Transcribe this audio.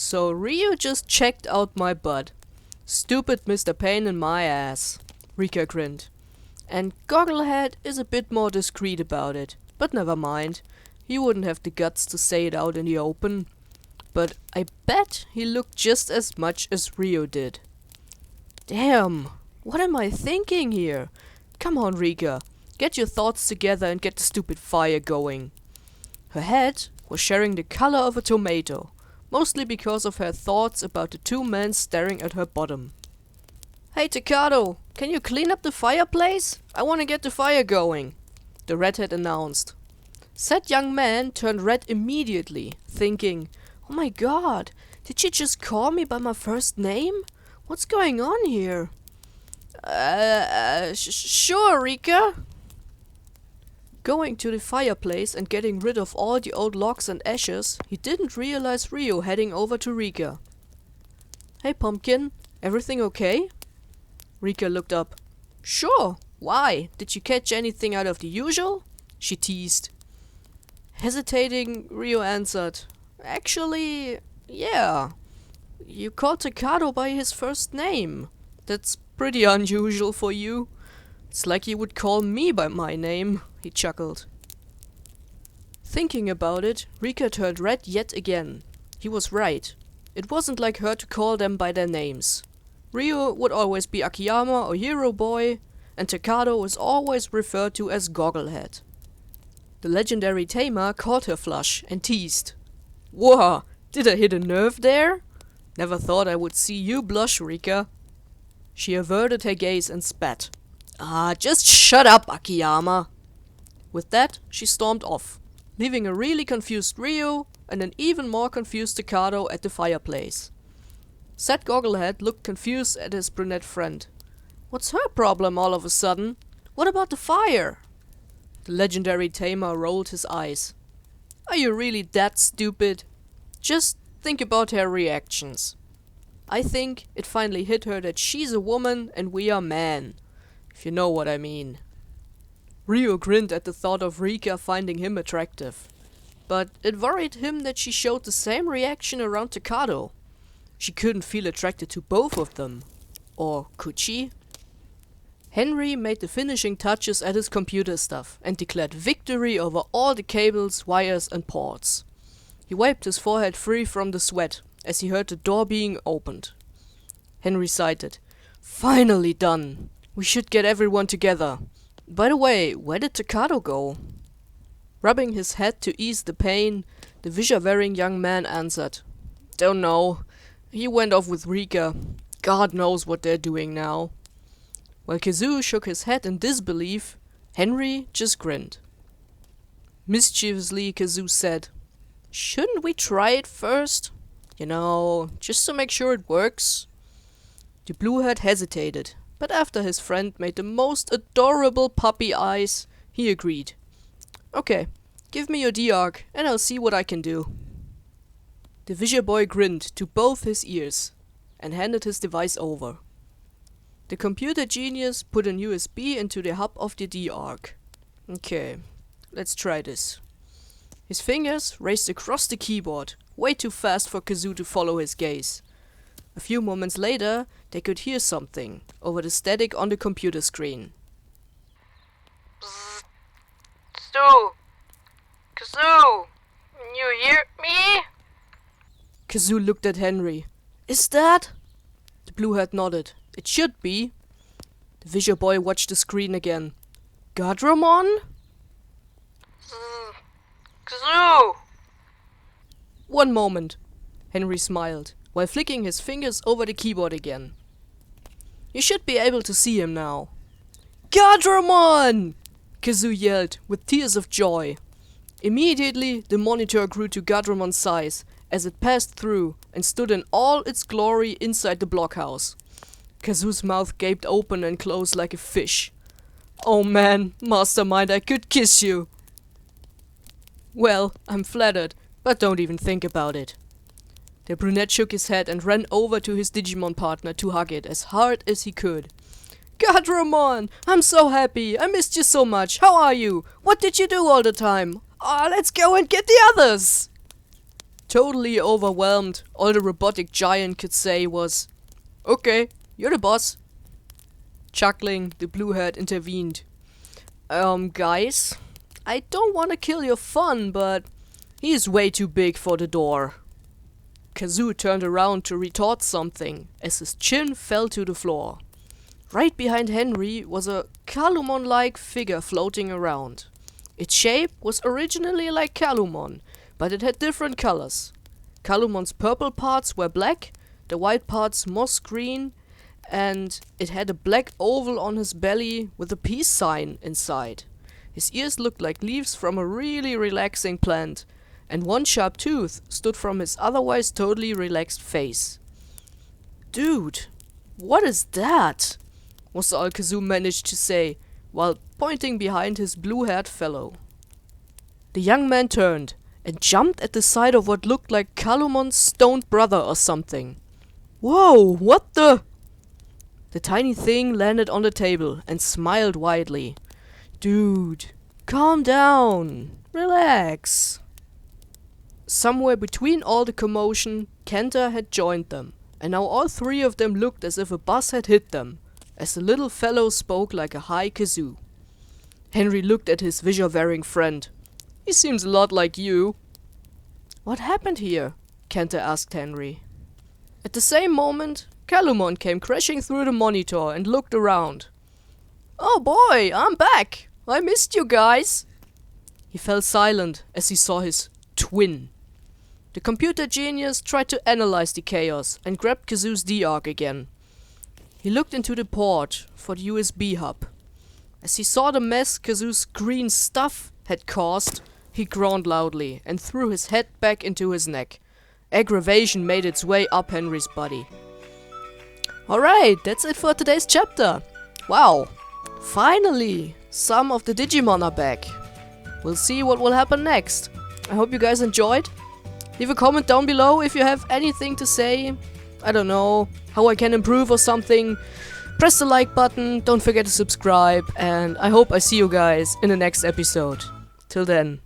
So Ryu just checked out my butt. Stupid Mr. Pain in my ass. Rika grinned. And Gogglehead is a bit more discreet about it. But never mind. He wouldn't have the guts to say it out in the open. But I bet he looked just as much as Ryo did. Damn, what am I thinking here? Come on, Rika. Get your thoughts together and get the stupid fire going. Her head was sharing the color of a tomato, mostly because of her thoughts about the two men staring at her bottom. Hey Takato, can you clean up the fireplace? I want to get the fire going, the redhead announced. Said young man turned red immediately, thinking, oh my god, did she just call me by my first name? What's going on here? Sure, Rika. Going to the fireplace and getting rid of all the old logs and ashes, he didn't realize Ryo heading over to Rika. Hey Pumpkin, everything okay? Rika looked up. Sure, why? Did you catch anything out of the usual? She teased. Hesitating, Ryo answered. Actually, yeah. You called Takato by his first name. That's pretty unusual for you. It's like you would call me by my name, he chuckled. Thinking about it, Rika turned red yet again. He was right. It wasn't like her to call them by their names. Ryo would always be Akiyama or Hero Boy, and Takato was always referred to as Gogglehead. The legendary tamer caught her flush and teased. Whoa, did I hit a nerve there? Never thought I would see you blush, Rika. She averted her gaze and spat. Ah, just shut up, Akiyama. With that, she stormed off, leaving a really confused Ryo and an even more confused Takato at the fireplace. Sad Gogglehead looked confused at his brunette friend. What's her problem all of a sudden? What about the fire? The legendary tamer rolled his eyes. Are you really that stupid? Just think about her reactions. I think it finally hit her that she's a woman and we are men. If you know what I mean. Ryo grinned at the thought of Rika finding him attractive. But it worried him that she showed the same reaction around Takato. She couldn't feel attracted to both of them. Or could she? Henry made the finishing touches at his computer stuff and declared victory over all the cables, wires and ports. He wiped his forehead free from the sweat as he heard the door being opened. Henry sighed. Finally done. We should get everyone together. By the way, where did Takato go? Rubbing his head to ease the pain, the visor-wearing young man answered. Don't know. He went off with Rika. God knows what they're doing now. While Kazu shook his head in disbelief, Henry just grinned. Mischievously, Kazu said, shouldn't we try it first? You know, just to make sure it works. The bluehead hesitated, but after his friend made the most adorable puppy eyes, he agreed. Okay, give me your D-Arc and I'll see what I can do. The Visor Boy grinned to both his ears and handed his device over. The computer genius put an USB into the hub of the D-Arc. Okay, let's try this. His fingers raced across the keyboard, way too fast for Kazu to follow his gaze. A few moments later, they could hear something over the static on the computer screen. Bzz. Stu! Kazu! You hear me? Kazu looked at Henry. Is that? The bluehead nodded. It should be. The Visor Boy watched the screen again. Guilmon? Kazu! One moment. Henry smiled, while flicking his fingers over the keyboard again. You should be able to see him now. Guilmon! Kazu yelled, with tears of joy. Immediately, the monitor grew to Guilmon's size, as it passed through and stood in all its glory inside the blockhouse. Kazu's mouth gaped open and closed like a fish. Oh man, mastermind, I could kiss you. Well, I'm flattered, but don't even think about it. The brunette shook his head and ran over to his Digimon partner to hug it as hard as he could. Guilmon, I'm so happy. I missed you so much. How are you? What did you do all the time? Let's go and get the others. Totally overwhelmed, all the robotic giant could say was, "Okay, you're the boss." Chuckling, the bluehead intervened. Guys, I don't want to kill your fun, but he's way too big for the door." Kazu turned around to retort something as his chin fell to the floor. Right behind Henry was a Guilmon-like figure floating around. Its shape was originally like Guilmon, but it had different colors. Guilmon's purple parts were black, the white parts moss green, and it had a black oval on his belly with a peace sign inside. His ears looked like leaves from a really relaxing plant, and one sharp tooth stood from his otherwise totally relaxed face. "Dude, what is that?" was all Kazu managed to say, while pointing behind his blue-haired fellow. The young man turned and jumped at the sight of what looked like Guilmon's stoned brother or something. "Whoa, what the?" The tiny thing landed on the table and smiled widely. "Dude, calm down. Relax." Somewhere between all the commotion, Kenta had joined them, and now all three of them looked as if a bus had hit them, as the little fellow spoke like a high Kazu. Henry looked at his visor-wearing friend. "He seems a lot like you." "What happened here?" Kenta asked Henry. At the same moment, Guilmon came crashing through the monitor and looked around. "Oh boy, I'm back! I missed you guys!" He fell silent as he saw his twin. The computer genius tried to analyze the chaos and grabbed Kazu's D-Arc again. He looked into the port for the USB hub. As he saw the mess Kazu's green stuff had caused, he groaned loudly and threw his head back into his neck. Aggravation made its way up Henry's body. Alright, that's it for today's chapter. Wow, finally, some of the Digimon are back. We'll see what will happen next. I hope you guys enjoyed. Leave a comment down below if you have anything to say. I don't know, how I can improve or something. Press the like button, don't forget to subscribe, and I hope I see you guys in the next episode. Till then.